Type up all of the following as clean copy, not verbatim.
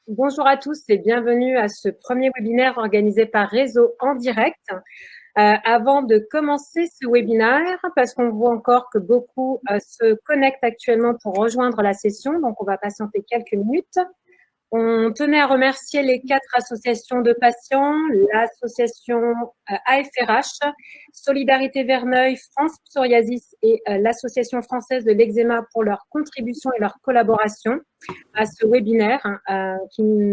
Bonjour à tous et bienvenue à ce premier webinaire organisé par Réseau en direct. Avant de commencer ce webinaire, parce qu'on voit encore que beaucoup se connectent actuellement pour rejoindre la session, donc on va patienter quelques minutes. On tenait à remercier les 4 associations de patients, l'association AFRH, Solidarité Verneuil, France Psoriasis et l'association française de l'eczéma pour leur contribution et leur collaboration à ce webinaire.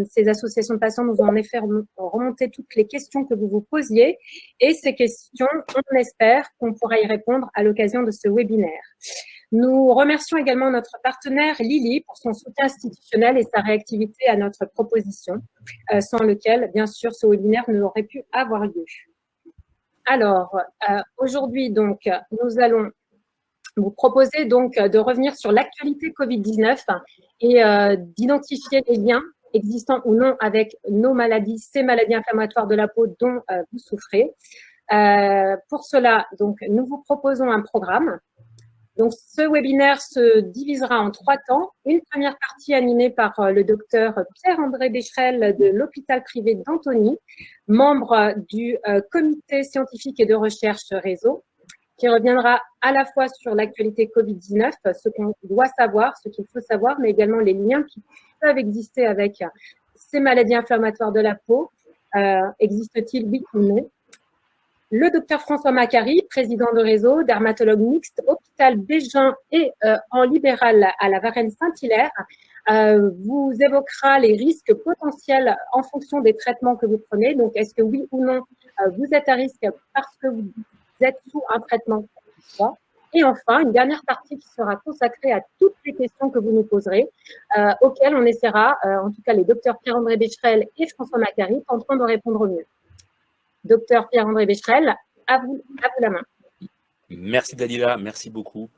Ces associations de patients nous ont en effet remonté toutes les questions que vous vous posiez et ces questions, on espère qu'on pourra y répondre à l'occasion de ce webinaire. Nous remercions également notre partenaire Lilly pour son soutien institutionnel et sa réactivité à notre proposition, sans lequel, bien sûr, ce webinaire n'aurait pu avoir lieu. Alors, aujourd'hui, donc, nous allons vous proposer donc de revenir sur l'actualité Covid-19 et d'identifier les liens existants ou non avec nos maladies, ces maladies inflammatoires de la peau dont vous souffrez. Pour cela, donc, nous vous proposons un programme. Donc, ce webinaire se divisera en 3 temps. Une première partie animée par le docteur Pierre-André Becherel de l'hôpital privé d'Antony, membre du comité scientifique et de recherche réseau, qui reviendra à la fois sur l'actualité Covid-19, ce qu'on doit savoir, ce qu'il faut savoir, mais également les liens qui peuvent exister avec ces maladies inflammatoires de la peau. Existe-t-il, oui ou non? Le docteur François Macary, président de réseau, dermatologue mixte, hôpital Bégin et en libéral à la Varenne-Saint-Hilaire, vous évoquera les risques potentiels en fonction des traitements que vous prenez. Donc, est-ce que oui ou non, vous êtes à risque parce que vous êtes sous un traitement? Et enfin, une dernière partie qui sera consacrée à toutes les questions que vous nous poserez, auxquelles on essaiera, en tout cas les docteurs Pierre-André Becherel et François Macary, tenteront de répondre au mieux. Docteur Pierre-André Becherel, à vous la main. Merci Dalila, merci beaucoup.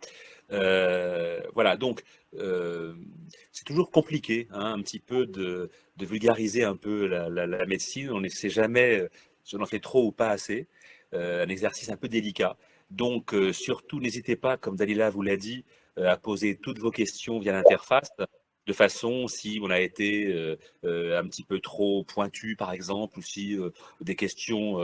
Voilà, donc c'est toujours compliqué, hein, un petit peu de vulgariser un peu la médecine. On ne sait jamais si on en fait trop ou pas assez. Un exercice un peu délicat. Donc surtout, n'hésitez pas, comme Dalila vous l'a dit, à poser toutes vos questions via l'interface. De façon, si on a été un petit peu trop pointu, par exemple, ou si des questions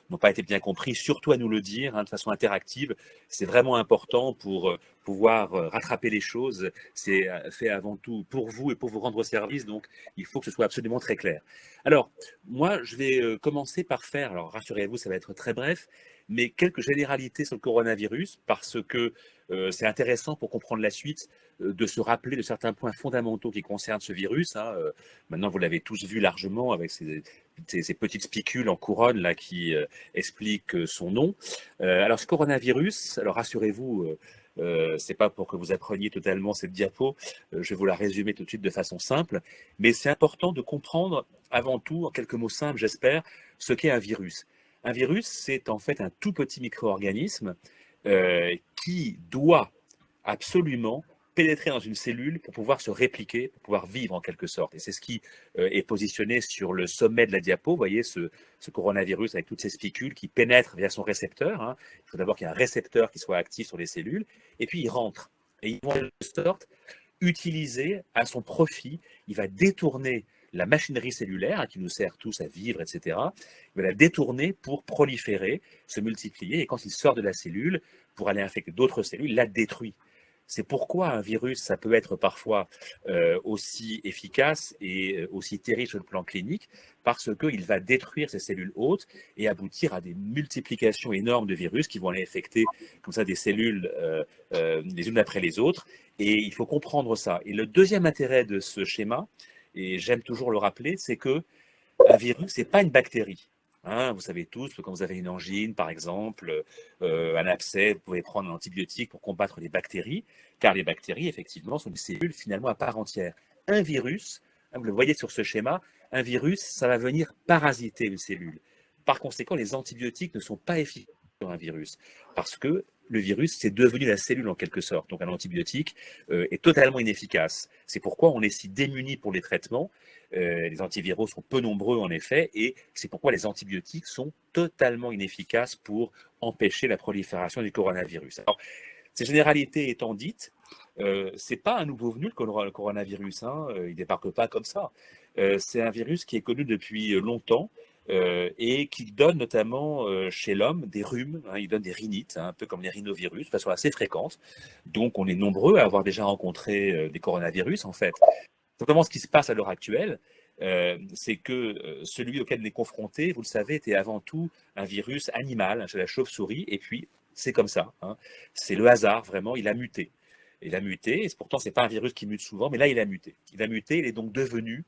n'ont pas été bien comprises, surtout à nous le dire, hein, de façon interactive. C'est vraiment important pour pouvoir rattraper les choses. C'est fait avant tout pour vous et pour vous rendre service, donc il faut que ce soit absolument très clair. Alors, moi, je vais commencer par faire, alors rassurez-vous, ça va être très bref, mais quelques généralités sur le coronavirus, parce que c'est intéressant pour comprendre la suite de se rappeler de certains points fondamentaux qui concernent ce virus. Hein. Maintenant, vous l'avez tous vu largement avec ces petites spicules en couronne là qui expliquent son nom. Alors, ce coronavirus, alors rassurez-vous, c'est pas pour que vous appreniez totalement cette diapo, je vais vous la résumer tout de suite de façon simple, mais c'est important de comprendre avant tout, en quelques mots simples, j'espère, ce qu'est un virus. Un virus, c'est en fait un tout petit micro-organisme qui doit absolument pénétrer dans une cellule pour pouvoir se répliquer, pour pouvoir vivre en quelque sorte. Et c'est ce qui est positionné sur le sommet de la diapo. Vous voyez ce coronavirus avec toutes ces spicules qui pénètrent via son récepteur. Hein. Il faut d'abord qu'il y ait un récepteur qui soit actif sur les cellules. Et puis il rentre. Et il va de sorte utiliser à son profit. Il va détourner la machinerie cellulaire hein, qui nous sert tous à vivre, etc. Il va la détourner pour proliférer, se multiplier. Et quand il sort de la cellule, pour aller infecter d'autres cellules, il la détruit. C'est pourquoi un virus, ça peut être parfois aussi efficace et aussi terrible sur le plan clinique, parce qu'il va détruire ces cellules hôtes et aboutir à des multiplications énormes de virus qui vont aller infecter comme ça des cellules les unes après les autres. Et il faut comprendre ça. Et le deuxième intérêt de ce schéma, et j'aime toujours le rappeler, c'est que un virus, c'est pas une bactérie. Hein, vous savez tous que quand vous avez une angine, par exemple, un abcès, vous pouvez prendre un antibiotique pour combattre les bactéries, car les bactéries, effectivement, sont des cellules finalement à part entière. Un virus, hein, vous le voyez sur ce schéma, un virus, ça va venir parasiter une cellule. Par conséquent, les antibiotiques ne sont pas efficaces sur un virus, parce que le virus, c'est devenu la cellule en quelque sorte. Donc un antibiotique est totalement inefficace. C'est pourquoi on est si démuni pour les traitements. Les antiviraux sont peu nombreux en effet, et c'est pourquoi les antibiotiques sont totalement inefficaces pour empêcher la prolifération du coronavirus. Alors, ces généralités étant dites, c'est pas un nouveau venu le coronavirus, hein, il débarque pas comme ça. C'est un virus qui est connu depuis longtemps et qui donne notamment chez l'homme des rhumes, hein, il donne des rhinites, hein, un peu comme les rhinovirus, de façon assez fréquente. Donc on est nombreux à avoir déjà rencontré des coronavirus en fait. Simplement, ce qui se passe à l'heure actuelle, c'est que celui auquel on est confronté, vous le savez, était avant tout un virus animal, chez la chauve-souris, et puis c'est comme ça. Hein. C'est le hasard, vraiment, il a muté. Il a muté, et pourtant, ce n'est pas un virus qui mute souvent, mais là, il a muté. Il a muté, il est donc devenu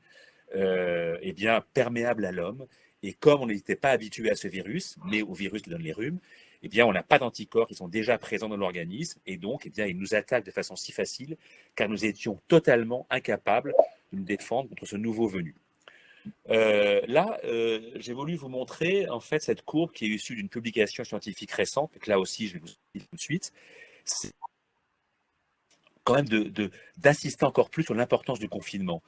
eh bien, perméable à l'homme. Et comme on n'était pas habitué à ce virus, mais au virus qui donne les rhumes, eh bien, on n'a pas d'anticorps qui sont déjà présents dans l'organisme, et donc, eh bien, il nous attaque de façon si facile, car nous étions totalement incapables de nous défendre contre ce nouveau venu. Là, j'ai voulu vous montrer en fait cette courbe qui est issue d'une publication scientifique récente, que là aussi je vais vous dire tout de suite. C'est quand même d'insister encore plus sur l'importance du confinement.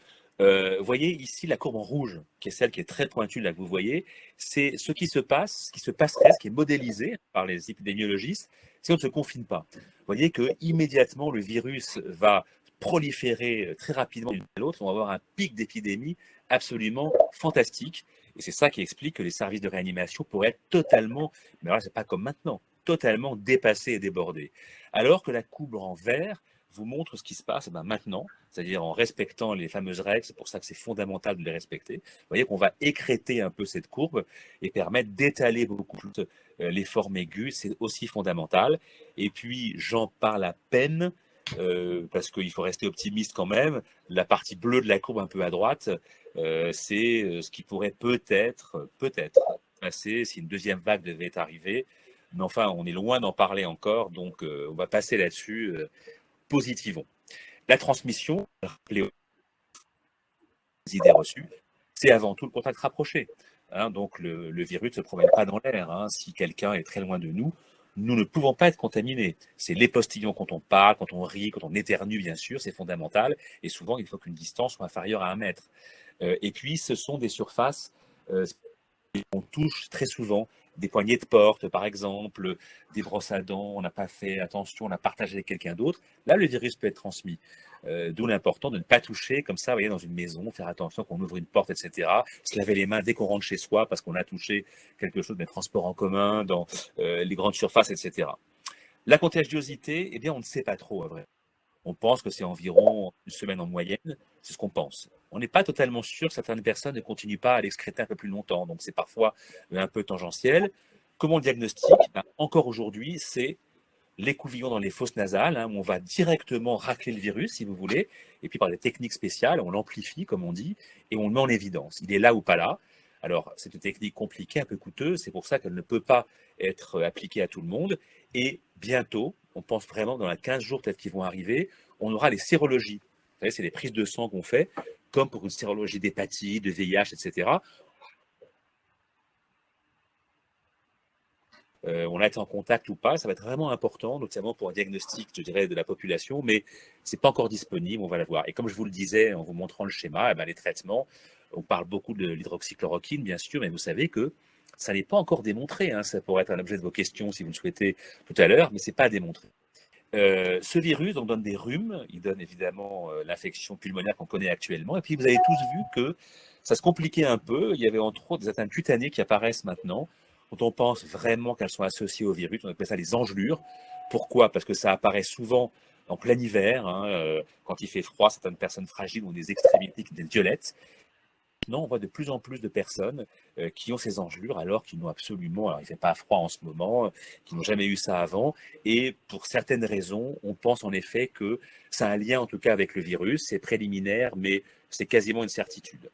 Voyez ici la courbe en rouge, qui est celle qui est très pointue là que vous voyez, c'est ce qui se passe, ce qui se passerait, ce qui est modélisé par les épidémiologistes si on ne se confine pas. Vous voyez que immédiatement le virus va proliférer très rapidement d'une à l'autre, on va avoir un pic d'épidémie absolument fantastique. Et c'est ça qui explique que les services de réanimation pourraient être totalement, mais là c'est pas comme maintenant, totalement dépassés et débordés. Alors que la courbe en vert vous montre ce qui se passe maintenant, c'est-à-dire en respectant les fameuses règles, c'est pour ça que c'est fondamental de les respecter. Vous voyez qu'on va écrêter un peu cette courbe et permettre d'étaler beaucoup plus les formes aiguës, c'est aussi fondamental. Et puis j'en parle à peine, parce qu'il faut rester optimiste quand même, la partie bleue de la courbe un peu à droite, c'est ce qui pourrait peut-être passer si une deuxième vague devait arriver. Mais enfin, on est loin d'en parler encore, donc on va passer là-dessus. Positivons. La transmission, rappelez les idées reçues, c'est avant tout le contact rapproché. Hein, donc le virus ne se promène pas dans l'air. Hein. Si quelqu'un est très loin de nous, nous ne pouvons pas être contaminés. C'est les postillons quand on parle, quand on rit, quand on éternue, bien sûr, c'est fondamental. Et souvent, il faut qu'une distance soit inférieure à 1 mètre. Et puis, ce sont des surfaces on touche très souvent des poignées de porte, par exemple, des brosses à dents, on n'a pas fait attention, on a partagé avec quelqu'un d'autre. Là, le virus peut être transmis. D'où l'important de ne pas toucher comme ça, vous voyez, dans une maison, faire attention qu'on ouvre une porte, etc. Se laver les mains dès qu'on rentre chez soi parce qu'on a touché quelque chose des transports en commun, dans les grandes surfaces, etc. La contagiosité, eh bien, on ne sait pas trop, à vrai. On pense que c'est environ 1 semaine en moyenne, c'est ce qu'on pense. On n'est pas totalement sûr que certaines personnes ne continuent pas à l'excréter un peu plus longtemps, donc c'est parfois un peu tangentiel. Comment on le diagnostique? Encore aujourd'hui, c'est l'écouvillon dans les fosses nasales, hein, où on va directement racler le virus, si vous voulez, et puis par des techniques spéciales, on l'amplifie, comme on dit, et on le met en évidence. Il est là ou pas là. Alors, c'est une technique compliquée, un peu coûteuse, c'est pour ça qu'elle ne peut pas être appliquée à tout le monde. Et bientôt, on pense vraiment dans les 15 jours peut-être qui vont arriver, on aura les sérologies. Vous savez, c'est les prises de sang qu'on fait, comme pour une sérologie d'hépatite, de VIH, etc. On a été en contact ou pas, ça va être vraiment important, notamment pour un diagnostic, je dirais, de la population, mais c'est pas encore disponible, on va la voir. Et comme je vous le disais en vous montrant le schéma, les traitements, on parle beaucoup de l'hydroxychloroquine, bien sûr, mais vous savez que ça n'est pas encore démontré. Hein. Ça pourrait être un objet de vos questions si vous le souhaitez tout à l'heure, mais c'est pas démontré. Ce virus donc, donne des rhumes, il donne évidemment l'infection pulmonaire qu'on connaît actuellement, et puis vous avez tous vu que ça se compliquait un peu, il y avait entre autres des atteintes cutanées qui apparaissent maintenant, dont on pense vraiment qu'elles sont associées au virus, on appelle ça les engelures. Pourquoi? Parce que ça apparaît souvent en plein hiver, hein, quand il fait froid, certaines personnes fragiles ont des extrémités qui deviennent violettes. Maintenant, on voit de plus en plus de personnes qui ont ces engelures alors qu'ils n'ont absolument, alors il ne fait pas froid en ce moment, qui n'ont jamais eu ça avant. Et pour certaines raisons, on pense en effet que ça a un lien en tout cas avec le virus. C'est préliminaire, mais c'est quasiment une certitude.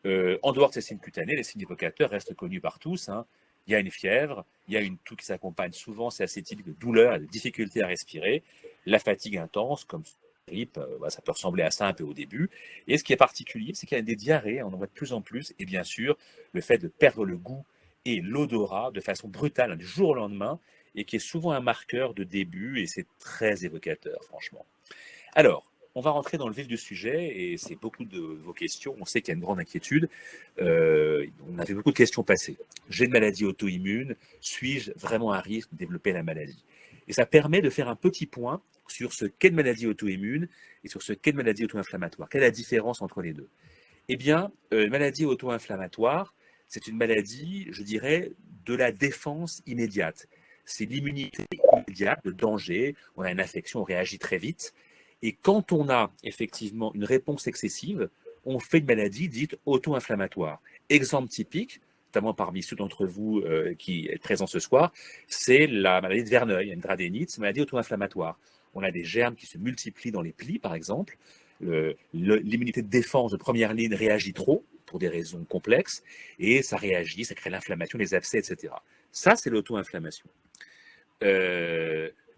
En dehors de ces signes cutanés, les signes évocateurs restent connus par tous. Hein. Il y a une fièvre, il y a une toux qui s'accompagne souvent, c'est assez typique de douleur et de difficulté à respirer, la fatigue intense, comme grippe, ça peut ressembler à ça un peu au début. Et ce qui est particulier, c'est qu'il y a des diarrhées, on en voit de plus en plus, et bien sûr, le fait de perdre le goût et l'odorat de façon brutale, du jour au lendemain, et qui est souvent un marqueur de début, et c'est très évocateur, franchement. Alors, on va rentrer dans le vif du sujet, et c'est beaucoup de vos questions. On sait qu'il y a une grande inquiétude. On avait beaucoup de questions passées. J'ai une maladie auto-immune. Suis-je vraiment à risque de développer la maladie? Et ça permet de faire un petit point sur ce qu'est une maladie auto-immune et sur ce qu'est une maladie auto-inflammatoire. Quelle est la différence entre les deux? Eh bien, une maladie auto-inflammatoire, c'est une maladie, je dirais, de la défense immédiate. C'est l'immunité immédiate, le danger, on a une infection, on réagit très vite. Et quand on a effectivement une réponse excessive, on fait une maladie dite auto-inflammatoire. Exemple typique, notamment parmi ceux d'entre vous qui êtes présents ce soir, c'est la maladie de Verneuil, une drachénite, c'est une maladie auto-inflammatoire. On a des germes qui se multiplient dans les plis, par exemple. L'immunité de défense de première ligne réagit trop, pour des raisons complexes, et ça réagit, ça crée l'inflammation, les abcès, etc. Ça, c'est l'auto-inflammation.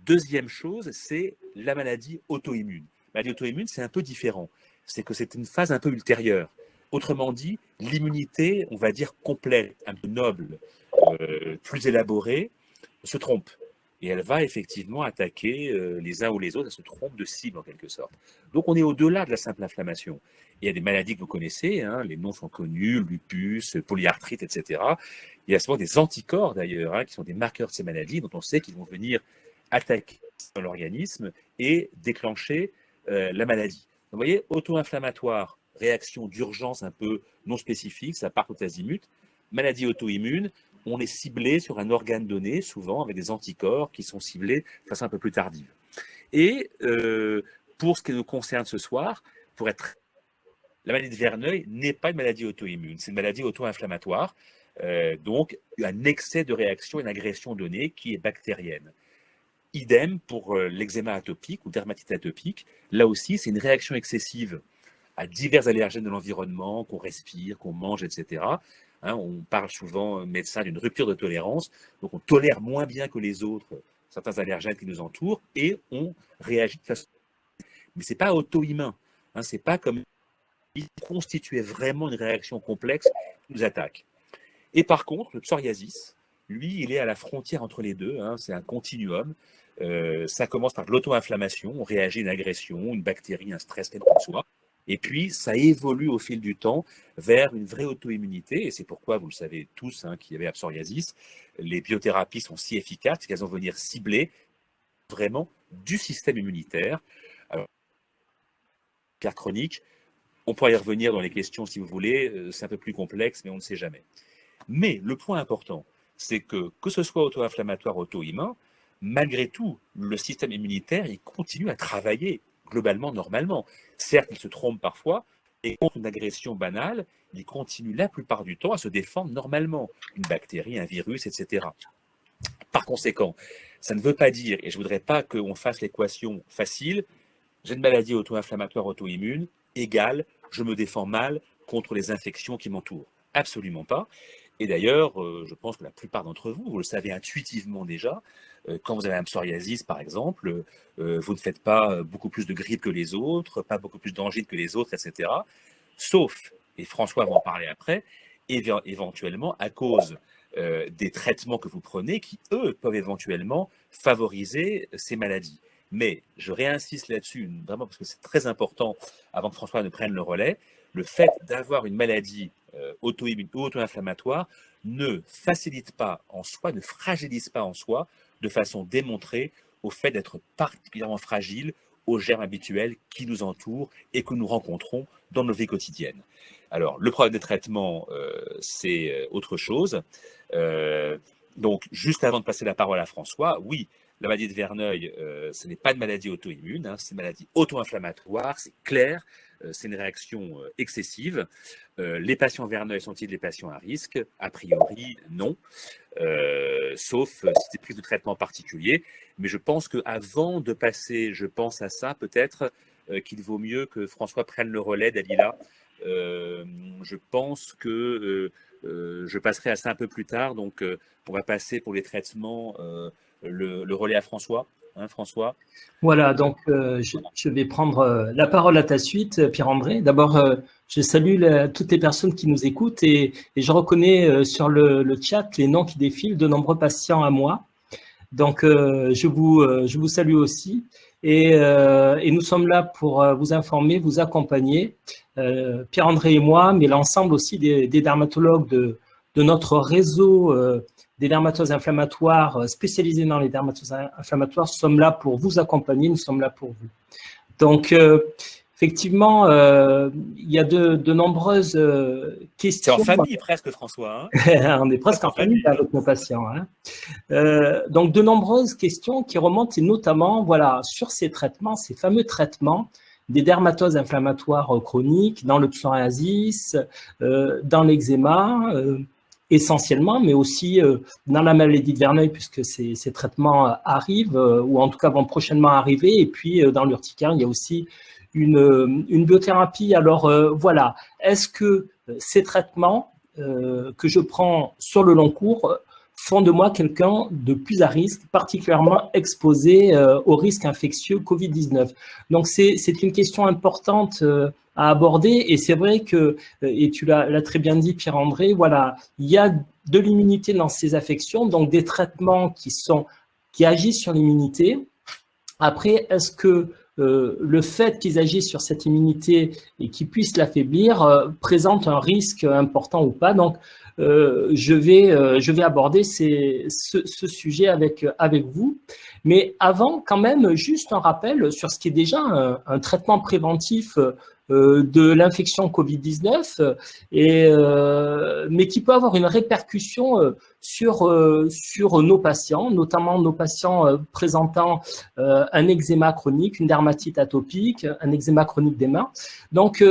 Deuxième chose, c'est la maladie auto-immune. La maladie auto-immune, c'est un peu différent. C'est que c'est une phase un peu ultérieure. Autrement dit, l'immunité, on va dire complète, un peu noble, plus élaborée, se trompe. Et elle va effectivement attaquer les uns ou les autres, elle se trompe de cible en quelque sorte. Donc on est au-delà de la simple inflammation. Il y a des maladies que vous connaissez, hein, les noms sont connus, lupus, polyarthrite, etc. Il y a souvent des anticorps d'ailleurs, hein, qui sont des marqueurs de ces maladies, dont on sait qu'ils vont venir attaquer l'organisme et déclencher la maladie. Donc, vous voyez, auto-inflammatoire, réaction d'urgence un peu non spécifique, ça part tout azimut. Maladie auto-immune, on est ciblé sur un organe donné, souvent avec des anticorps qui sont ciblés de façon un peu plus tardive. Et pour ce qui nous concerne ce soir, la maladie de Verneuil n'est pas une maladie auto-immune, c'est une maladie auto-inflammatoire, donc un excès de réaction, une agression donnée qui est bactérienne. Idem pour l'eczéma atopique ou dermatite atopique, là aussi c'est une réaction excessive à divers allergènes de l'environnement, qu'on respire, qu'on mange, etc. Hein, on parle souvent, médecin, d'une rupture de tolérance, donc on tolère moins bien que les autres certains allergènes qui nous entourent et on réagit de façon... Mais ce n'est pas auto-immun, hein, c'est pas comme il constituait vraiment une réaction complexe qui nous attaque. Et par contre, le psoriasis, lui, il est à la frontière entre les deux, hein, c'est un continuum. Ça commence par de l'auto-inflammation, on réagit à une agression, une bactérie, un stress quel qu'il soit. Et puis, ça évolue au fil du temps vers une vraie auto-immunité. Et c'est pourquoi, vous le savez tous, hein, qui avez la psoriasis, les biothérapies sont si efficaces qu'elles vont venir cibler vraiment du système immunitaire. Alors, cas chronique, on pourra y revenir dans les questions si vous voulez, c'est un peu plus complexe, mais on ne sait jamais. Mais le point important, c'est que ce soit auto-inflammatoire, auto-immun, malgré tout, le système immunitaire, il continue à travailler globalement, normalement. Certes, il se trompe parfois, et contre une agression banale, il continue la plupart du temps à se défendre normalement. Une bactérie, un virus, etc. Par conséquent, ça ne veut pas dire, et je ne voudrais pas qu'on fasse l'équation facile, j'ai une maladie auto-inflammatoire, auto-immune, égale, je me défends mal contre les infections qui m'entourent. Absolument pas. Et d'ailleurs, je pense que la plupart d'entre vous, vous le savez intuitivement déjà, quand vous avez un psoriasis, par exemple, vous ne faites pas beaucoup plus de grippe que les autres, pas beaucoup plus d'angine que les autres, etc. Sauf, et François va en parler après, éventuellement à cause des traitements que vous prenez qui, eux, peuvent éventuellement favoriser ces maladies. Mais je réinsiste là-dessus, vraiment parce que c'est très important, avant que François ne prenne le relais, le fait d'avoir une maladie auto-immune ou auto-inflammatoire ne facilite pas en soi, ne fragilise pas en soi, de façon démontrée, au fait d'être particulièrement fragile aux germes habituels qui nous entourent et que nous rencontrons dans nos vies quotidiennes. Alors, le problème des traitements, c'est autre chose. Donc, juste avant de passer la parole à François, oui, la maladie de Verneuil, ce n'est pas une maladie auto-immune, hein, c'est une maladie auto-inflammatoire, c'est clair, c'est une réaction excessive. Les patients Verneuil sont-ils des patients à risque? A priori, non, sauf si c'est prise de traitement particulier. Mais je pense qu'avant de passer, je pense à ça, peut-être qu'il vaut mieux que François prenne le relais, Dalila. Je pense que je passerai à ça un peu plus tard, donc on va passer pour les traitements le relais à François. Hein, François. Voilà, donc je vais prendre la parole à ta suite, Pierre-André. D'abord, je salue toutes les personnes qui nous écoutent et je reconnais sur le chat les noms qui défilent de nombreux patients à moi. Donc, je vous salue aussi et nous sommes là pour vous informer, vous accompagner, Pierre-André et moi, mais l'ensemble aussi des dermatologues de notre réseau des dermatoses inflammatoires spécialisés dans les dermatoses inflammatoires, sommes là pour vous accompagner, nous sommes là pour vous. Donc, Effectivement, il y a de nombreuses questions. C'est en famille presque, François. Hein. On est presque en famille avec nos patients. Hein. Donc, de nombreuses questions qui remontent, et notamment voilà, sur ces traitements, ces fameux traitements des dermatoses inflammatoires chroniques, dans le psoriasis, dans l'eczéma, essentiellement, mais aussi dans la maladie de Verneuil, puisque ces traitements arrivent, ou en tout cas vont prochainement arriver, et puis dans l'urticaire, il y a aussi une biothérapie. Alors voilà, est-ce que ces traitements que je prends sur le long cours font de moi quelqu'un de plus à risque, particulièrement exposé au risque infectieux Covid-19? Donc c'est une question importante à aborder, et c'est vrai que, et tu l'as très bien dit Pierre-André, voilà, il y a de l'immunité dans ces affections, donc des traitements qui agissent sur l'immunité. Après, est-ce que le fait qu'ils agissent sur cette immunité et qu'ils puissent l'affaiblir présente un risque important ou pas? Donc, je vais aborder ce sujet avec vous. Mais avant, quand même, juste un rappel sur ce qui est déjà un traitement préventif de l'infection Covid-19, mais qui peut avoir une répercussion sur nos patients, notamment nos patients présentant un eczéma chronique, une dermatite atopique, un eczéma chronique des mains. Donc,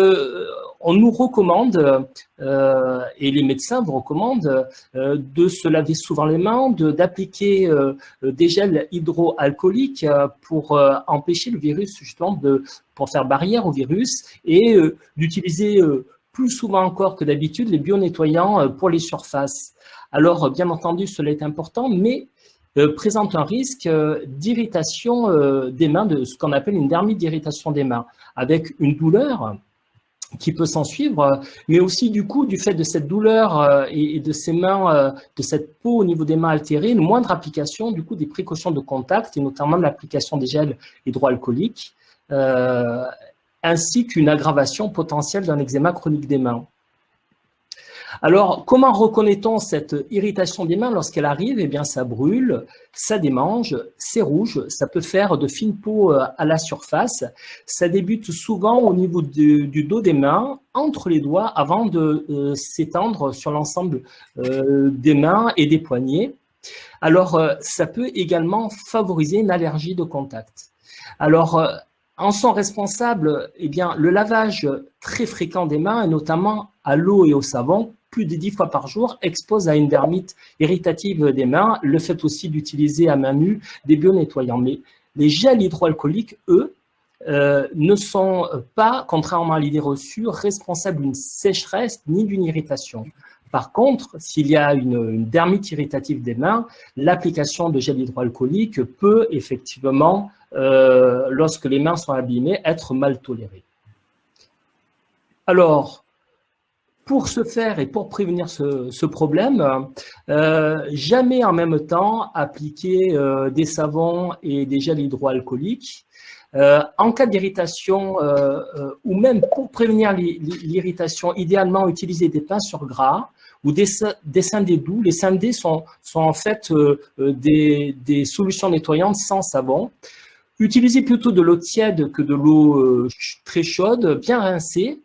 on nous recommande, et les médecins vous recommandent, de se laver souvent les mains, d'appliquer des gels hydroalcooliques pour empêcher le virus, justement, pour faire barrière au virus, et d'utiliser plus souvent encore que d'habitude les bio-nettoyants pour les surfaces. Alors, bien entendu, cela est important, mais présente un risque d'irritation des mains, de ce qu'on appelle une dermite d'irritation des mains, avec une douleur qui peut s'en suivre, mais aussi du coup, du fait de cette douleur et de ces mains, de cette peau au niveau des mains altérées, une moindre application du coup des précautions de contact, et notamment l'application des gels hydroalcooliques, ainsi qu'une aggravation potentielle d'un eczéma chronique des mains. Alors, comment reconnaît-on cette irritation des mains lorsqu'elle arrive? Eh bien, ça brûle, ça démange, c'est rouge, ça peut faire de fines peaux à la surface. Ça débute souvent au niveau du dos des mains, entre les doigts, avant de s'étendre sur l'ensemble des mains et des poignets. Alors, ça peut également favoriser une allergie de contact. Alors, en sont responsables, eh bien, le lavage très fréquent des mains, et notamment à l'eau et au savon, plus de 10 fois par jour, expose à une dermite irritative des mains. Le fait aussi d'utiliser à main nue des bio-nettoyants. Mais les gels hydroalcooliques, eux, ne sont pas, contrairement à l'idée reçue, responsables d'une sécheresse ni d'une irritation. Par contre, s'il y a une dermite irritative des mains, l'application de gel hydroalcoolique peut effectivement, lorsque les mains sont abîmées, être mal tolérée. Alors, pour ce faire et pour prévenir ce problème, jamais en même temps appliquer des savons et des gels hydroalcooliques. En cas d'irritation ou même pour prévenir l'irritation, idéalement utiliser des pincures gras ou des synthés doux. Les synthés sont en fait des solutions nettoyantes sans savon. Utilisez plutôt de l'eau tiède que de l'eau très chaude, bien rincée.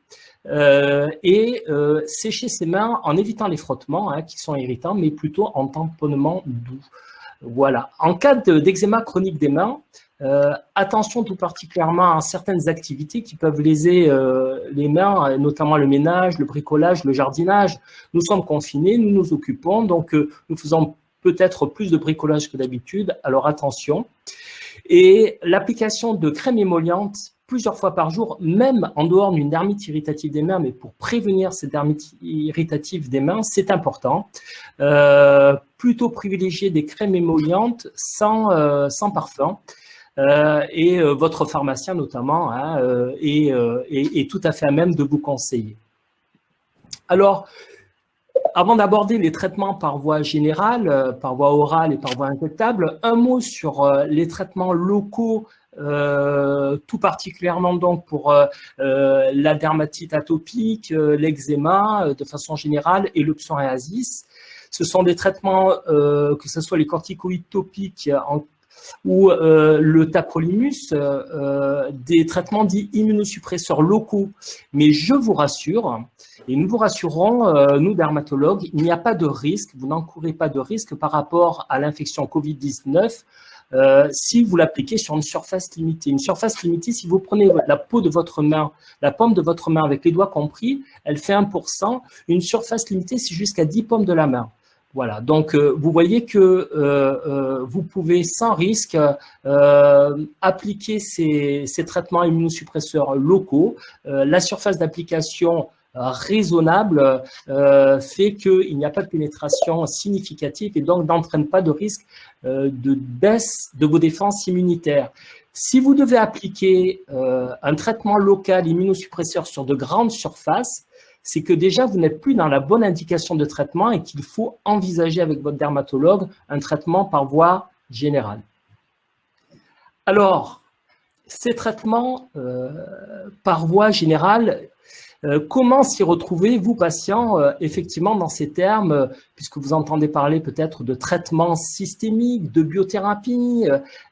Et sécher ses mains en évitant les frottements qui sont irritants, mais plutôt en tamponnement doux. Voilà. En cas d'eczéma chronique des mains, attention tout particulièrement à certaines activités qui peuvent léser les mains, notamment le ménage, le bricolage, le jardinage. Nous sommes confinés, nous nous occupons, donc nous faisons peut-être plus de bricolage que d'habitude, alors attention. Et l'application de crème émolliente plusieurs fois par jour, même en dehors d'une dermite irritative des mains, mais pour prévenir cette dermite irritative des mains, c'est important. Plutôt privilégier des crèmes émollientes sans parfum. Et votre pharmacien notamment est tout à fait à même de vous conseiller. Alors, avant d'aborder les traitements par voie générale, par voie orale et par voie injectable, un mot sur les traitements locaux, tout particulièrement donc pour la dermatite atopique, l'eczéma de façon générale et le psoriasis. Ce sont des traitements, que ce soit les corticoïdes topiques ou le tacrolimus, des traitements dits immunosuppresseurs locaux. Mais je vous rassure, et nous vous rassurons, nous dermatologues, il n'y a pas de risque, vous n'encourez pas de risque par rapport à l'infection Covid-19 si vous l'appliquez sur une surface limitée. Une surface limitée, si vous prenez la peau de votre main, la paume de votre main avec les doigts compris, elle fait 1%. Une surface limitée, c'est jusqu'à 10 paumes de la main. Voilà, donc vous voyez que vous pouvez sans risque appliquer ces traitements immunosuppresseurs locaux. La surface d'application raisonnable fait qu'il n'y a pas de pénétration significative et donc n'entraîne pas de risque de baisse de vos défenses immunitaires. Si vous devez appliquer un traitement local immunosuppresseur sur de grandes surfaces, c'est que déjà vous n'êtes plus dans la bonne indication de traitement et qu'il faut envisager avec votre dermatologue un traitement par voie générale. Alors, ces traitements par voie générale, comment s'y retrouver, vous, patients, effectivement, dans ces termes, puisque vous entendez parler peut-être de traitements systémiques, de biothérapie,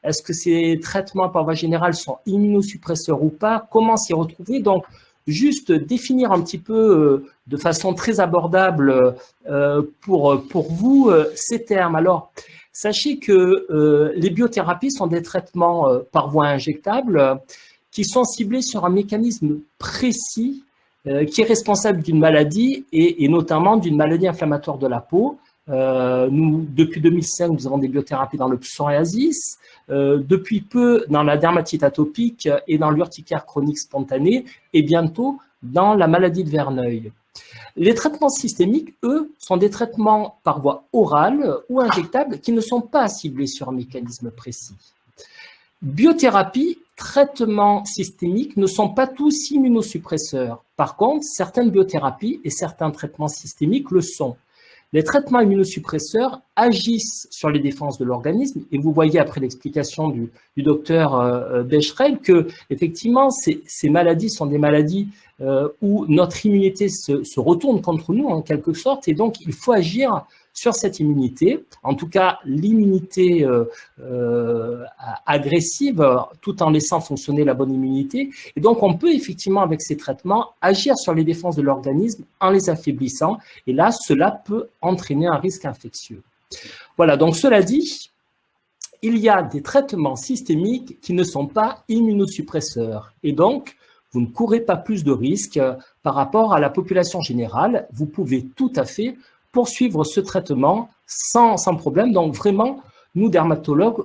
est-ce que ces traitements par voie générale sont immunosuppresseurs ou pas? Comment s'y retrouver? Donc, juste définir un petit peu de façon très abordable pour vous ces termes. Alors, sachez que les biothérapies sont des traitements par voie injectable qui sont ciblés sur un mécanisme précis qui est responsable d'une maladie et notamment d'une maladie inflammatoire de la peau. Nous, depuis 2005, nous avons des biothérapies dans le psoriasis, depuis peu dans la dermatite atopique et dans l'urticaire chronique spontanée et bientôt dans la maladie de Verneuil. Les traitements systémiques, eux, sont des traitements par voie orale ou injectable qui ne sont pas ciblés sur un mécanisme précis. Biothérapie, traitements systémiques ne sont pas tous immunosuppresseurs. Par contre, certaines biothérapies et certains traitements systémiques le sont. Les traitements immunosuppresseurs agissent sur les défenses de l'organisme et vous voyez après l'explication du docteur Becherel que effectivement ces maladies sont des maladies où notre immunité se retourne contre nous en quelque sorte et donc il faut agir sur cette immunité, en tout cas l'immunité agressive, tout en laissant fonctionner la bonne immunité. Et donc on peut effectivement avec ces traitements agir sur les défenses de l'organisme en les affaiblissant. Et là, cela peut entraîner un risque infectieux. Voilà, donc cela dit, il y a des traitements systémiques qui ne sont pas immunosuppresseurs. Et donc, vous ne courez pas plus de risques par rapport à la population générale. Vous pouvez tout à fait poursuivre ce traitement sans problème. Donc vraiment, nous dermatologues,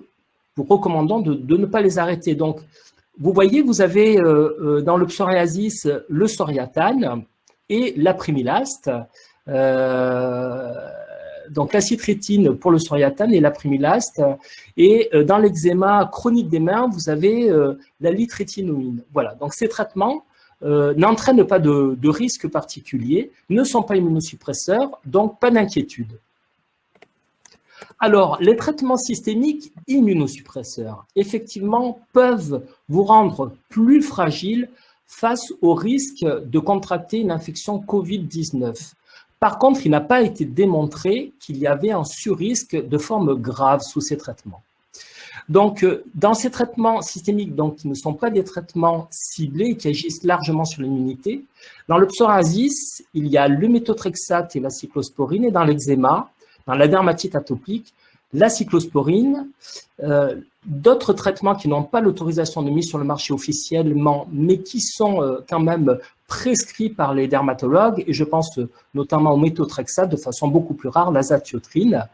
vous recommandons de ne pas les arrêter. Donc, vous voyez, vous avez dans le psoriasis le soriatane et l'aprimilaste. Donc l'acitrétine pour le soriatane et l'aprimilaste. Et dans l'eczéma chronique des mains, vous avez la litrétinomine. Voilà, donc ces traitements n'entraînent pas de risque particulier, ne sont pas immunosuppresseurs, donc pas d'inquiétude. Alors, les traitements systémiques immunosuppresseurs, effectivement, peuvent vous rendre plus fragile face au risque de contracter une infection Covid-19. Par contre, il n'a pas été démontré qu'il y avait un surrisque de forme grave sous ces traitements. Donc, dans ces traitements systémiques, donc, qui ne sont pas des traitements ciblés, qui agissent largement sur l'immunité, dans le psoriasis, il y a le méthotrexate et la cyclosporine, et dans l'eczéma, dans la dermatite atopique, la cyclosporine, d'autres traitements qui n'ont pas l'autorisation de mise sur le marché officiellement, mais qui sont quand même prescrits par les dermatologues, et je pense notamment au méthotrexate de façon beaucoup plus rare, l'azatiotrine,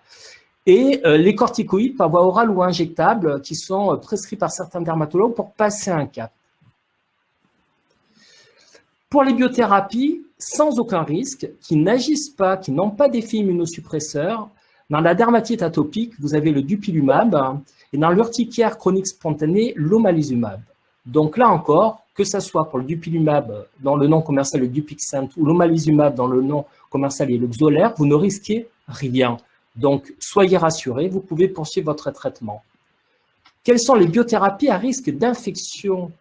et les corticoïdes par voie orale ou injectable qui sont prescrits par certains dermatologues pour passer un cap. Pour les biothérapies, sans aucun risque, qui n'agissent pas, qui n'ont pas d'effet immunosuppresseur, dans la dermatite atopique, vous avez le dupilumab, et dans l'urticaire chronique spontanée, l'omalizumab. Donc là encore, que ce soit pour le dupilumab, dont le nom commercial est Dupixent, ou l'omalizumab, dont le nom commercial est le Xolair, vous ne risquez rien. Donc, soyez rassurés, vous pouvez poursuivre votre traitement. Quelles sont les biothérapies à risque d'infection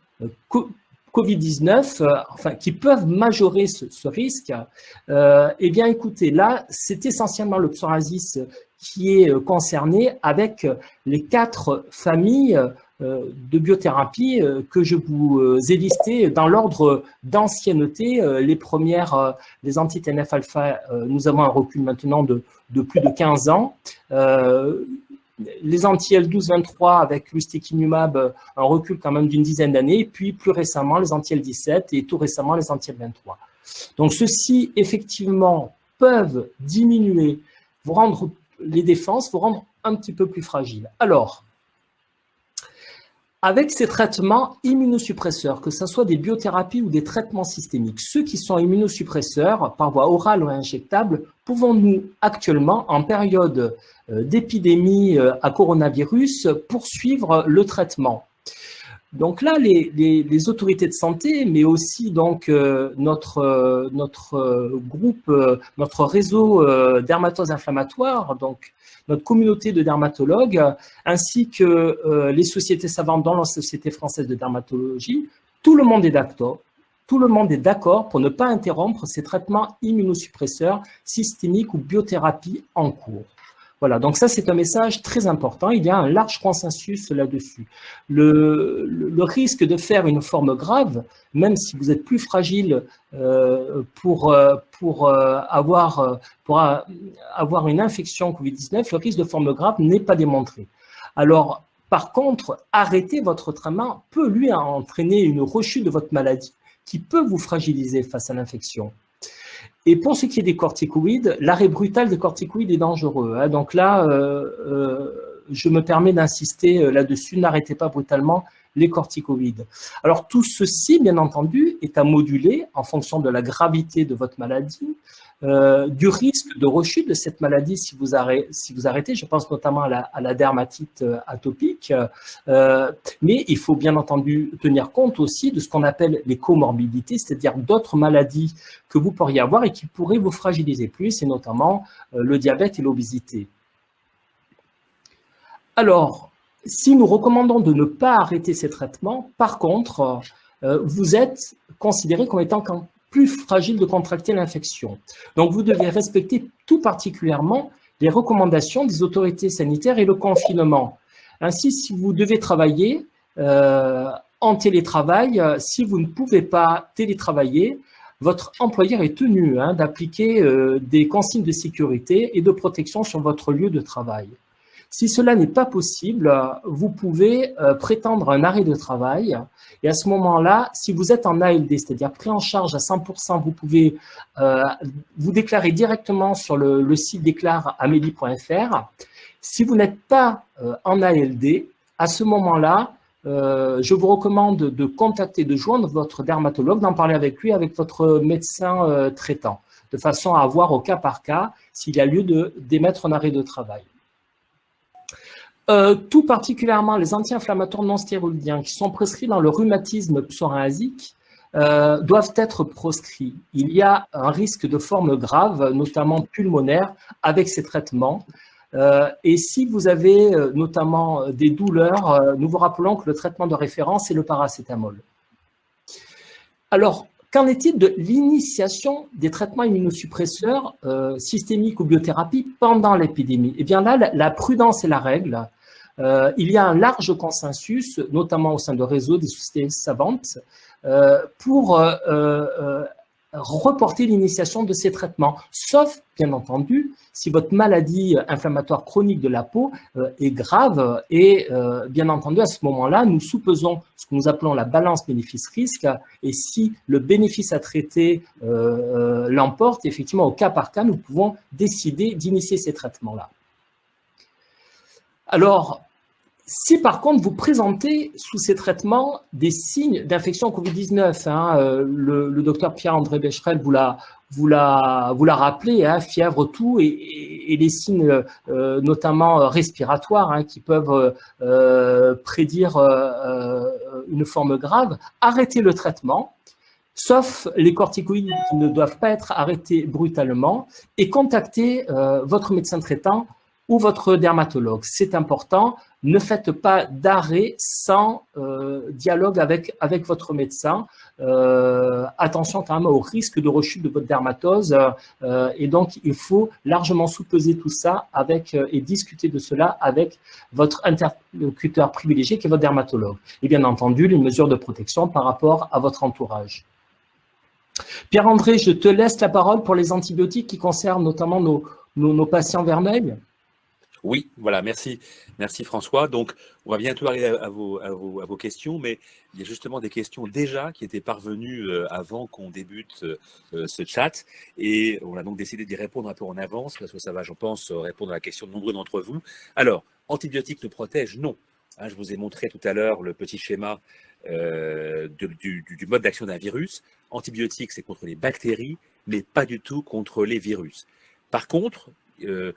Covid-19, enfin, qui peuvent majorer ce risque? Eh bien, écoutez, là, c'est essentiellement le psoriasis qui est concerné avec les 4 familles de biothérapie que je vous ai listées dans l'ordre d'ancienneté. Les premières, les anti-TNF-alpha, nous avons un recul maintenant de plus de 15 ans. Les anti-L12-23 avec l'ustekinumab, un recul quand même d'une dizaine d'années, puis plus récemment les anti-L17 et tout récemment les anti-L23. Donc ceux-ci, effectivement, peuvent diminuer, vous rendre les défenses, vous rendre un petit peu plus fragile. Alors, avec ces traitements immunosuppresseurs, que ce soit des biothérapies ou des traitements systémiques, ceux qui sont immunosuppresseurs par voie orale ou injectable, pouvons-nous actuellement, en période d'épidémie à coronavirus, poursuivre le traitement? Donc là, les autorités de santé, mais aussi donc notre groupe, notre réseau dermatoses inflammatoires, donc notre communauté de dermatologues, ainsi que les sociétés savantes dans la Société française de dermatologie, tout le monde est d'accord. Tout le monde est d'accord pour ne pas interrompre ces traitements immunosuppresseurs systémiques ou biothérapie en cours. Voilà, donc ça c'est un message très important, il y a un large consensus là-dessus. Le risque de faire une forme grave, même si vous êtes plus fragile pour avoir une infection Covid-19, le risque de forme grave n'est pas démontré. Alors, par contre, arrêter votre traitement peut lui entraîner une rechute de votre maladie qui peut vous fragiliser face à l'infection. Et pour ce qui est des corticoïdes, l'arrêt brutal des corticoïdes est dangereux. Hein. Donc là, je me permets d'insister là-dessus, n'arrêtez pas brutalement les corticoïdes. Alors tout ceci, bien entendu, est à moduler en fonction de la gravité de votre maladie, du risque de rechute de cette maladie si vous arrêtez, je pense notamment à la dermatite atopique, mais il faut bien entendu tenir compte aussi de ce qu'on appelle les comorbidités, c'est-à-dire d'autres maladies que vous pourriez avoir et qui pourraient vous fragiliser plus, et notamment le diabète et l'obésité. Alors, si nous recommandons de ne pas arrêter ces traitements, par contre, vous êtes considéré comme étant plus fragile de contracter l'infection. Donc, vous devez respecter tout particulièrement les recommandations des autorités sanitaires et le confinement. Ainsi, si vous devez travailler en télétravail, si vous ne pouvez pas télétravailler, votre employeur est tenu d'appliquer des consignes de sécurité et de protection sur votre lieu de travail. Si cela n'est pas possible, vous pouvez prétendre un arrêt de travail et à ce moment-là, si vous êtes en ALD, c'est-à-dire pris en charge à 100%, vous pouvez vous déclarer directement sur le site déclareamélie.fr. Si vous n'êtes pas en ALD, à ce moment-là, je vous recommande de contacter, de joindre votre dermatologue, d'en parler avec lui, avec votre médecin traitant, de façon à voir au cas par cas s'il y a lieu d'émettre un arrêt de travail. Tout particulièrement les anti-inflammatoires non stéroïdiens qui sont prescrits dans le rhumatisme psoriasique doivent être proscrits. Il y a un risque de forme grave, notamment pulmonaire, avec ces traitements. Et si vous avez notamment des douleurs, nous vous rappelons que le traitement de référence est le paracétamol. Alors, qu'en est-il de l'initiation des traitements immunosuppresseurs systémiques ou biothérapie pendant l'épidémie? Eh bien là, la prudence est la règle. Il y a un large consensus, notamment au sein de réseaux des sociétés savantes, pour reporter l'initiation de ces traitements, sauf, bien entendu, si votre maladie inflammatoire chronique de la peau est grave et, bien entendu, à ce moment-là, nous soupesons ce que nous appelons la balance bénéfice-risque et si le bénéfice à traiter l'emporte, effectivement, au cas par cas, nous pouvons décider d'initier ces traitements-là. Alors, si par contre vous présentez sous ces traitements des signes d'infection Covid-19, le docteur Pierre-André Becherel vous l'a rappelé, fièvre, toux et les signes notamment respiratoires qui peuvent prédire une forme grave, arrêtez le traitement, sauf les corticoïdes qui ne doivent pas être arrêtés brutalement, et contactez votre médecin traitant ou votre dermatologue. C'est important. Ne faites pas d'arrêt sans dialogue avec votre médecin. attention quand même au risque de rechute de votre dermatose. Et donc, il faut largement sous-peser tout ça et discuter de cela avec votre interlocuteur privilégié qui est votre dermatologue. Et bien entendu, les mesures de protection par rapport à votre entourage. Pierre-André, je te laisse la parole pour les antibiotiques qui concernent notamment nos patients verneuil. Oui, voilà, merci François. Donc, on va bientôt arriver à vos questions, mais il y a justement des questions déjà qui étaient parvenues avant qu'on débute ce chat, et on a donc décidé d'y répondre un peu en avance, parce que ça va, je pense, répondre à la question de nombreux d'entre vous. Alors, antibiotiques nous protègent? Non. Hein, je vous ai montré tout à l'heure le petit schéma du mode d'action d'un virus. Antibiotiques, c'est contre les bactéries, mais pas du tout contre les virus. Par contre, ils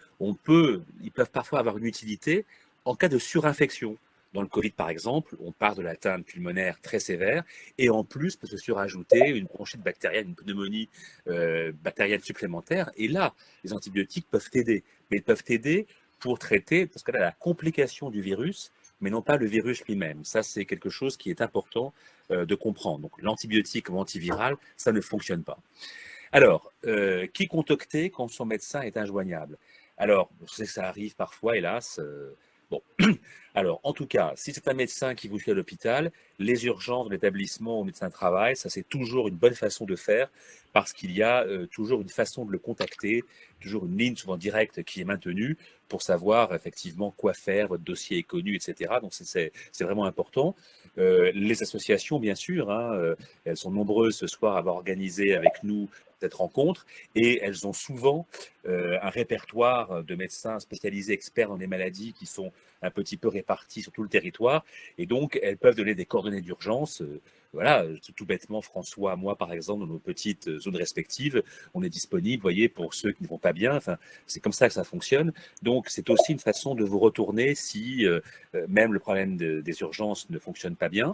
peuvent parfois avoir une utilité en cas de surinfection. Dans le Covid, par exemple, on part de l'atteinte pulmonaire très sévère et en plus peut se surajouter une bronchite bactérienne, une pneumonie bactérienne supplémentaire. Et là, les antibiotiques peuvent aider. Mais ils peuvent aider pour traiter, parce que là, la complication du virus, mais non pas le virus lui-même. Ça, c'est quelque chose qui est important de comprendre. Donc, l'antibiotique comme antiviral, ça ne fonctionne pas. Alors, qui contacter quand son médecin est injoignable? Alors, je sais que ça arrive parfois, hélas. Bon, alors, en tout cas, si c'est un médecin qui vous suit à l'hôpital, les urgences de l'établissement où le médecin travaille, ça c'est toujours une bonne façon de faire parce qu'il y a toujours une façon de le contacter, toujours une ligne souvent directe qui est maintenue pour savoir effectivement quoi faire, votre dossier est connu, etc. Donc c'est vraiment important. Les associations, bien sûr, hein, elles sont nombreuses ce soir à avoir organisé avec nous cette rencontre et elles ont souvent un répertoire de médecins spécialisés experts dans des maladies qui sont un petit peu répartis sur tout le territoire et donc elles peuvent donner des coordonnées d'urgence. Voilà, tout bêtement, François, moi par exemple, dans nos petites zones respectives, on est disponible, vous voyez, pour ceux qui ne vont pas bien. Enfin, c'est comme ça que ça fonctionne. Donc, c'est aussi une façon de vous retourner si même le problème des urgences ne fonctionne pas bien.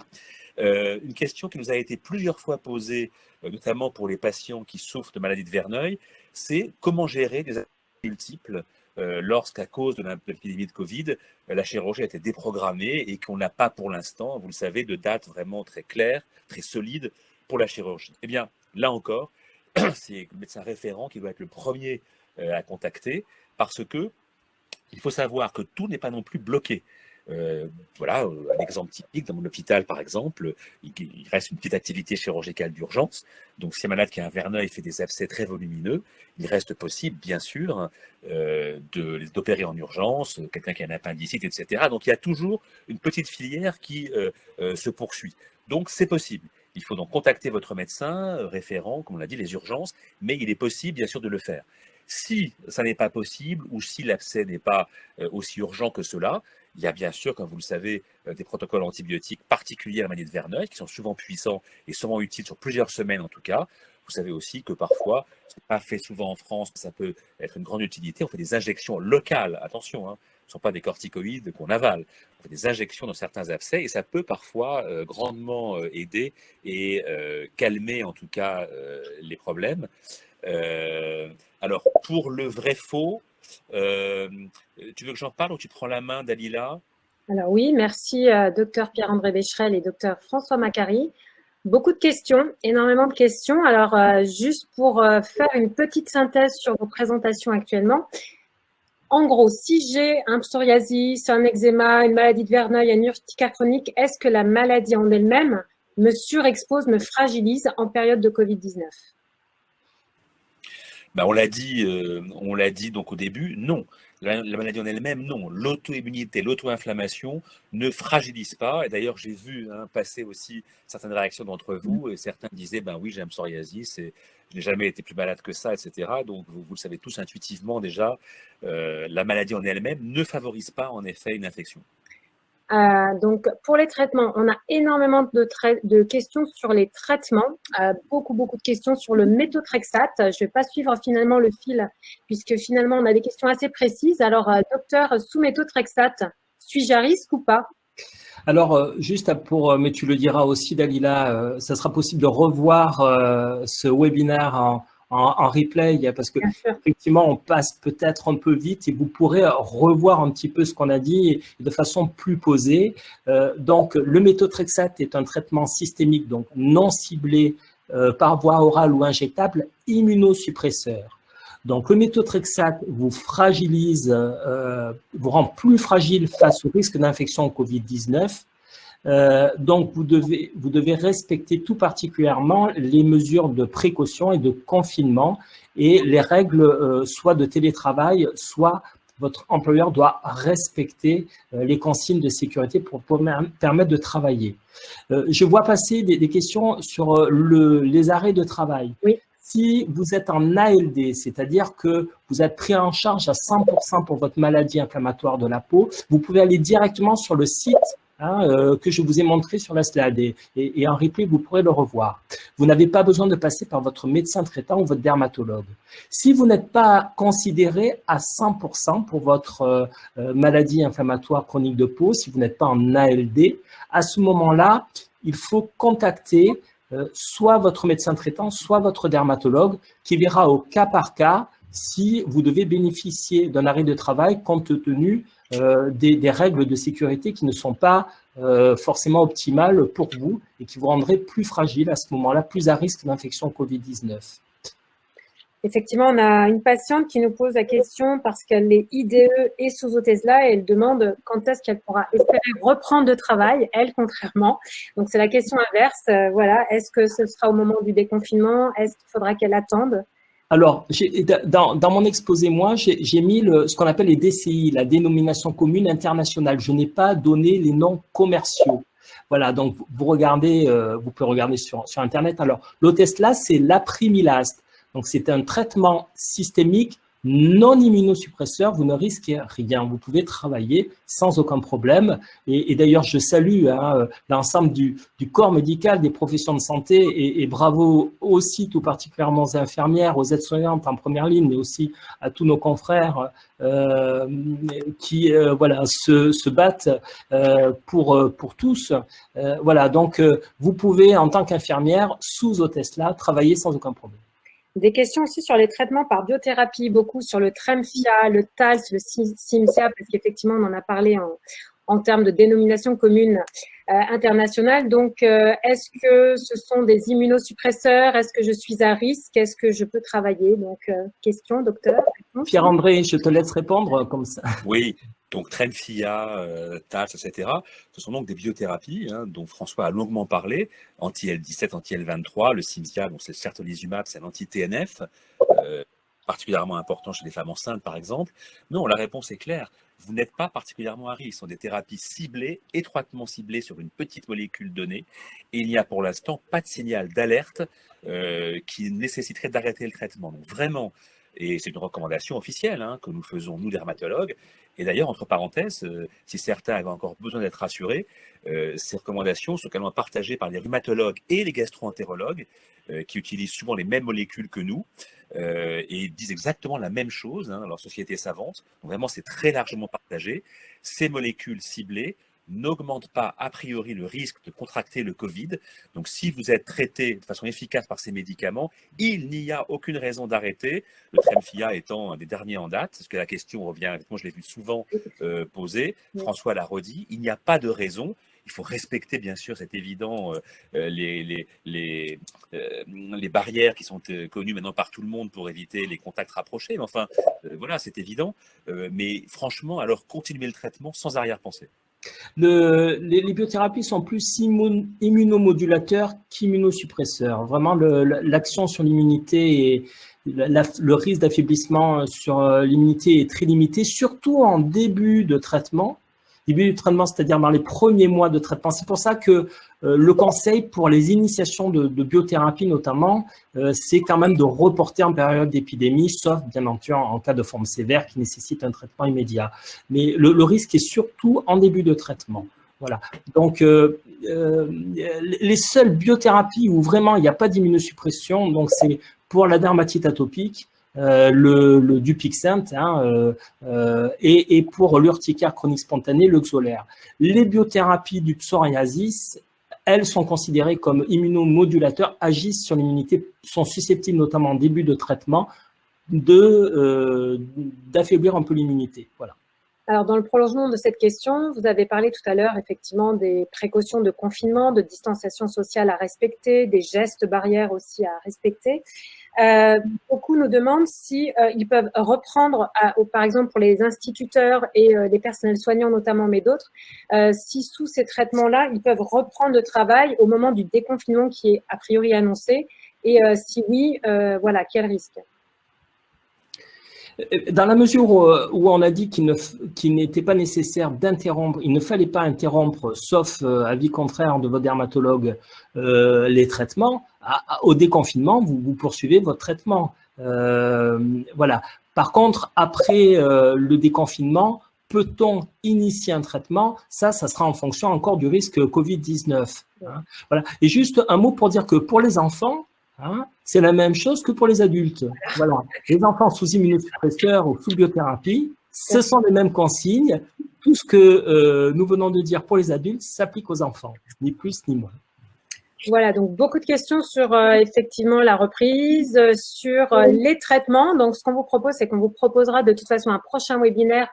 Une question qui nous a été plusieurs fois posée, notamment pour les patients qui souffrent de maladies de Verneuil, c'est comment gérer des affections multiples lorsqu'à cause de l'épidémie de Covid, la chirurgie a été déprogrammée et qu'on n'a pas pour l'instant, vous le savez, de date vraiment très claire, très solide pour la chirurgie. Eh bien, là encore, c'est le médecin référent qui doit être le premier à contacter parce que il faut savoir que tout n'est pas non plus bloqué. Voilà, un exemple typique, dans mon hôpital par exemple, il reste une petite activité chirurgicale d'urgence. Donc si un malade qui a un Verneuil fait des abcès très volumineux, il reste possible bien sûr d'opérer en urgence, quelqu'un qui a un appendicite, etc. Donc il y a toujours une petite filière qui se poursuit. Donc c'est possible. Il faut donc contacter votre médecin référent, comme on l'a dit, les urgences, mais il est possible bien sûr de le faire. Si ça n'est pas possible ou si l'abcès n'est pas aussi urgent que cela, il y a bien sûr, comme vous le savez, des protocoles antibiotiques particuliers à la maladie de Verneuil qui sont souvent puissants et souvent utiles sur plusieurs semaines en tout cas. Vous savez aussi que parfois, ce n'est pas fait souvent en France, ça peut être une grande utilité. On fait des injections locales, attention, hein, ce ne sont pas des corticoïdes qu'on avale. On fait des injections dans certains abcès et ça peut parfois grandement aider et calmer en tout cas les problèmes. Alors, pour le vrai-faux, tu veux que j'en parle ou tu prends la main, Dalila? Alors oui, merci docteur Pierre-André Becherel et docteur François Macari. Beaucoup de questions, énormément de questions. Alors, juste pour faire une petite synthèse sur vos présentations actuellement, en gros, si j'ai un psoriasis, un eczéma, une maladie de Verneuil, une urticaire chronique, est-ce que la maladie en elle-même me surexpose, me fragilise en période de Covid-19? Ben, on l'a dit donc au début, non. La maladie en elle-même, non. L'auto-immunité, l'auto-inflammation ne fragilise pas. Et d'ailleurs, j'ai vu passer aussi certaines réactions d'entre vous. Et certains disaient, ben oui, j'ai un psoriasis et je n'ai jamais été plus malade que ça, etc. Donc, vous le savez tous intuitivement déjà, la maladie en elle-même ne favorise pas en effet une infection. Donc, pour les traitements, on a énormément de questions sur les traitements, beaucoup de questions sur le méthotrexate. Je ne vais pas suivre finalement le fil, puisque finalement, on a des questions assez précises. Alors, docteur, sous méthotrexate, suis-je à risque ou pas? Alors, juste mais tu le diras aussi, Dalila, ça sera possible de revoir ce webinaire en replay parce que effectivement, on passe peut-être un peu vite et vous pourrez revoir un petit peu ce qu'on a dit de façon plus posée. Donc, le méthotrexate est un traitement systémique, donc non ciblé par voie orale ou injectable, immunosuppresseur. Donc, le méthotrexate vous fragilise, vous rend plus fragile face au risque d'infection au Covid-19. Donc, vous devez respecter tout particulièrement les mesures de précaution et de confinement et les règles soit de télétravail, soit votre employeur doit respecter les consignes de sécurité pour permettre de travailler. Je vois passer des questions sur les arrêts de travail. Oui. Si vous êtes en ALD, c'est-à-dire que vous êtes pris en charge à 100% pour votre maladie inflammatoire de la peau, vous pouvez aller directement sur le site que je vous ai montré sur la slide et en replay, vous pourrez le revoir. Vous n'avez pas besoin de passer par votre médecin traitant ou votre dermatologue. Si vous n'êtes pas considéré à 100% pour votre maladie inflammatoire chronique de peau, si vous n'êtes pas en ALD, à ce moment-là, il faut contacter soit votre médecin traitant, soit votre dermatologue qui verra au cas par cas si vous devez bénéficier d'un arrêt de travail compte tenu des règles de sécurité qui ne sont pas forcément optimales pour vous et qui vous rendraient plus fragile à ce moment-là, plus à risque d'infection Covid-19. Effectivement, on a une patiente qui nous pose la question parce qu'elle est IDE et sous Otezla et elle demande quand est-ce qu'elle pourra espérer reprendre le travail, elle, contrairement. Donc, c'est la question inverse. Voilà, est-ce que ce sera au moment du déconfinement? Est-ce qu'il faudra qu'elle attende? Alors, dans mon exposé, moi, j'ai mis ce qu'on appelle les DCI, la dénomination commune internationale. Je n'ai pas donné les noms commerciaux. Voilà, donc vous regardez, vous pouvez regarder sur Internet. Alors, l'Otezla, c'est l'aprimilast. Donc, c'est un traitement systémique non immunosuppresseur. Vous ne risquez rien. Vous pouvez travailler sans aucun problème. Et d'ailleurs, je salue l'ensemble du corps médical, des professions de santé et bravo aussi tout particulièrement aux infirmières, aux aides-soignantes en première ligne, mais aussi à tous nos confrères qui voilà, se battent pour tous. Voilà, donc vous pouvez en tant qu'infirmière sous Otezla travailler sans aucun problème. Des questions aussi sur les traitements par biothérapie, beaucoup sur le Tremfya, le TALS, le Cimzia, parce qu'effectivement, on en a parlé en termes de dénomination commune internationale. Donc, est-ce que ce sont des immunosuppresseurs? Est-ce que je suis à risque? Est-ce que je peux travailler? Donc, question, docteur. Pierre-André, je te laisse répondre comme ça. Oui. Donc, Tremfya, TALS, etc. Ce sont donc des biothérapies dont François a longuement parlé, anti-L17, anti-L23, le Cimzia, donc c'est le certolizumab, c'est un anti-TNF, particulièrement important chez les femmes enceintes, par exemple. Non, la réponse est claire. Vous n'êtes pas particulièrement à risque. Ce sont des thérapies ciblées, étroitement ciblées sur une petite molécule donnée. Et il n'y a pour l'instant pas de signal d'alerte qui nécessiterait d'arrêter le traitement. Donc, vraiment, et c'est une recommandation officielle que nous faisons, nous, dermatologues. Et d'ailleurs, entre parenthèses, si certains avaient encore besoin d'être rassurés, ces recommandations sont également partagées par les rhumatologues et les gastro-entérologues qui utilisent souvent les mêmes molécules que nous et disent exactement la même chose dans leur société savante. Donc vraiment, c'est très largement partagé. Ces molécules ciblées n'augmente pas a priori le risque de contracter le Covid. Donc, si vous êtes traité de façon efficace par ces médicaments, il n'y a aucune raison d'arrêter, le Tremfya étant un des derniers en date, parce que la question revient, moi je l'ai vu souvent posée, François l'a redit, il n'y a pas de raison. Il faut respecter, bien sûr, c'est évident, les barrières qui sont connues maintenant par tout le monde pour éviter les contacts rapprochés. Mais enfin, voilà, c'est évident. Mais franchement, alors continuez le traitement sans arrière-pensée. Les biothérapies sont plus immunomodulateurs qu'immunosuppresseurs. Vraiment, l'action sur l'immunité et le risque d'affaiblissement sur l'immunité est très limité, surtout en début de traitement. Début du traitement, c'est-à-dire dans les premiers mois de traitement. C'est pour ça que le conseil pour les initiations de biothérapie notamment, c'est quand même de reporter en période d'épidémie, sauf bien entendu en cas de forme sévère qui nécessite un traitement immédiat. Mais le risque est surtout en début de traitement. Voilà. Donc, les seules biothérapies où vraiment il n'y a pas d'immunosuppression, donc c'est pour la dermatite atopique, le Dupixent et pour l'urticaire chronique spontanée, le Xolair. Les biothérapies du psoriasis, elles sont considérées comme immunomodulateurs, agissent sur l'immunité, sont susceptibles notamment en début de traitement d'affaiblir un peu l'immunité. Voilà. Alors, dans le prolongement de cette question, vous avez parlé tout à l'heure effectivement des précautions de confinement, de distanciation sociale à respecter, des gestes barrières aussi à respecter. Beaucoup nous demandent si ils peuvent reprendre, par exemple pour les instituteurs et les personnels soignants notamment, mais d'autres, si sous ces traitements-là, ils peuvent reprendre le travail au moment du déconfinement qui est a priori annoncé, et si oui, voilà, quel risque? Dans la mesure où on a dit qu'il n'était pas nécessaire d'interrompre, il ne fallait pas interrompre, sauf avis contraire de votre dermatologue, les traitements, au déconfinement, vous poursuivez votre traitement. Voilà. Par contre, après le déconfinement, peut-on initier un traitement? Ça sera en fonction encore du risque Covid-19. Hein. Voilà. Et juste un mot pour dire que pour les enfants, hein, c'est la même chose que pour les adultes. Voilà. Les enfants sous immunosuppresseurs ou sous biothérapie, ce sont les mêmes consignes. Tout ce que nous venons de dire pour les adultes s'applique aux enfants, ni plus ni moins. Voilà, donc beaucoup de questions sur effectivement la reprise, sur les traitements. Donc, ce qu'on vous propose, c'est qu'on vous proposera de toute façon un prochain webinaire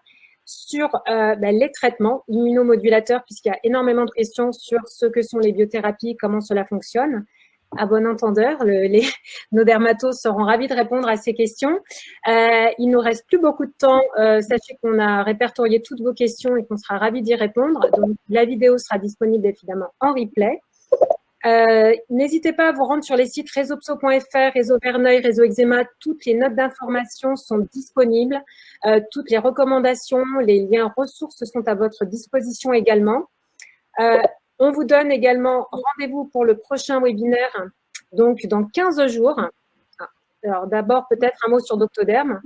sur les traitements immunomodulateurs, puisqu'il y a énormément de questions sur ce que sont les biothérapies, comment cela fonctionne. À bon entendeur, nos dermatos seront ravis de répondre à ces questions. Il nous reste plus beaucoup de temps. Sachez qu'on a répertorié toutes vos questions et qu'on sera ravis d'y répondre. Donc, la vidéo sera disponible évidemment en replay. N'hésitez pas à vous rendre sur les sites réseaupso.fr, Réseau Verneuil, Réseau Eczéma. Toutes les notes d'information sont disponibles. Toutes les recommandations, les liens ressources sont à votre disposition également. On vous donne également rendez-vous pour le prochain webinaire, donc dans 15 jours. Alors d'abord, peut-être un mot sur Doctoderm.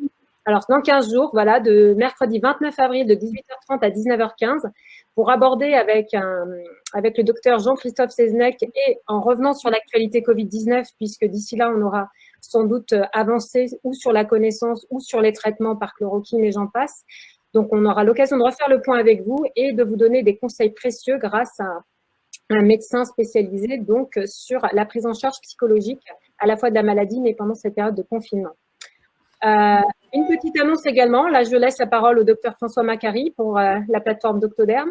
Alors, dans 15 jours, voilà, de mercredi 29 avril de 18h30 à 19h15, pour aborder avec le docteur Jean-Christophe Seznec et en revenant sur l'actualité Covid-19, puisque d'ici là, on aura sans doute avancé ou sur la connaissance ou sur les traitements par chloroquine et j'en passe. Donc, on aura l'occasion de refaire le point avec vous et de vous donner des conseils précieux grâce à un médecin spécialisé donc sur la prise en charge psychologique à la fois de la maladie, mais pendant cette période de confinement. Une petite annonce également. Là, je laisse la parole au docteur François Macari pour la plateforme Doctoderm.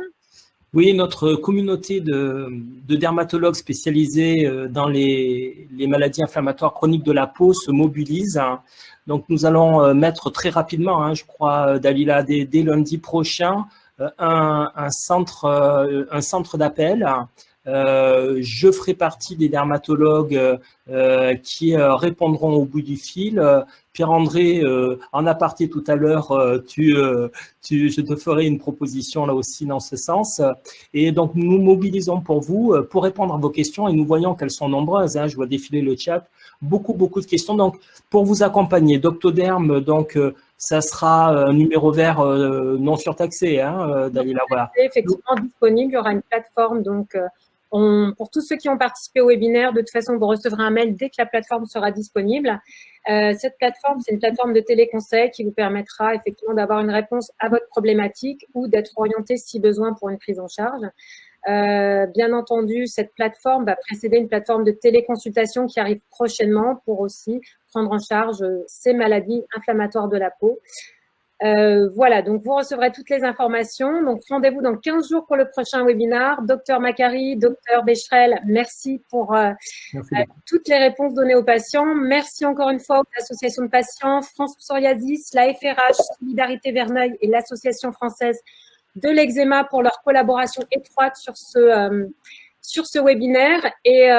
Oui, notre communauté de dermatologues spécialisés dans les maladies inflammatoires chroniques de la peau se mobilise. Donc, nous allons mettre très rapidement, je crois, Dalila, dès lundi prochain, un centre d'appel. Je ferai partie des dermatologues qui répondront au bout du fil. Pierre-André, en aparté tout à l'heure, je te ferai une proposition là aussi dans ce sens. Et donc, nous nous mobilisons pour vous, pour répondre à vos questions et nous voyons qu'elles sont nombreuses. Je vois défiler le chat. Beaucoup de questions. Donc, pour vous accompagner, Doctoderm, donc, ça sera un numéro vert non surtaxé, Dalila. Voilà. Effectivement disponible. Il y aura une plateforme. Donc, pour tous ceux qui ont participé au webinaire, de toute façon, vous recevrez un mail dès que la plateforme sera disponible. Cette plateforme, c'est une plateforme de téléconseil qui vous permettra effectivement d'avoir une réponse à votre problématique ou d'être orienté si besoin pour une prise en charge. Bien entendu, cette plateforme va précéder une plateforme de téléconsultation qui arrive prochainement pour aussi prendre en charge ces maladies inflammatoires de la peau. Voilà, donc vous recevrez toutes les informations. Donc, rendez-vous dans 15 jours pour le prochain webinaire. Docteur Macari, docteur Becherel, merci pour toutes les réponses données aux patients. Merci encore une fois aux associations de patients, France Psoriasis, la FRH, Solidarité Verneuil et l'Association française de l'eczéma pour leur collaboration étroite sur ce webinaire. Et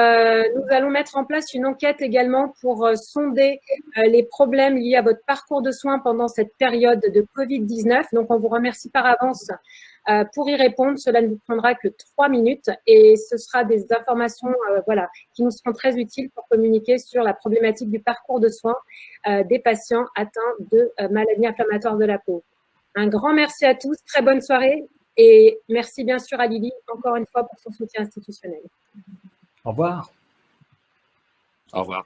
nous allons mettre en place une enquête également pour sonder les problèmes liés à votre parcours de soins pendant cette période de Covid-19. Donc, on vous remercie par avance pour y répondre. Cela ne vous prendra que 3 minutes et ce sera des informations qui nous seront très utiles pour communiquer sur la problématique du parcours de soins des patients atteints de maladies inflammatoires de la peau. Un grand merci à tous, très bonne soirée et merci bien sûr à Lily encore une fois pour son soutien institutionnel. Au revoir. Au revoir.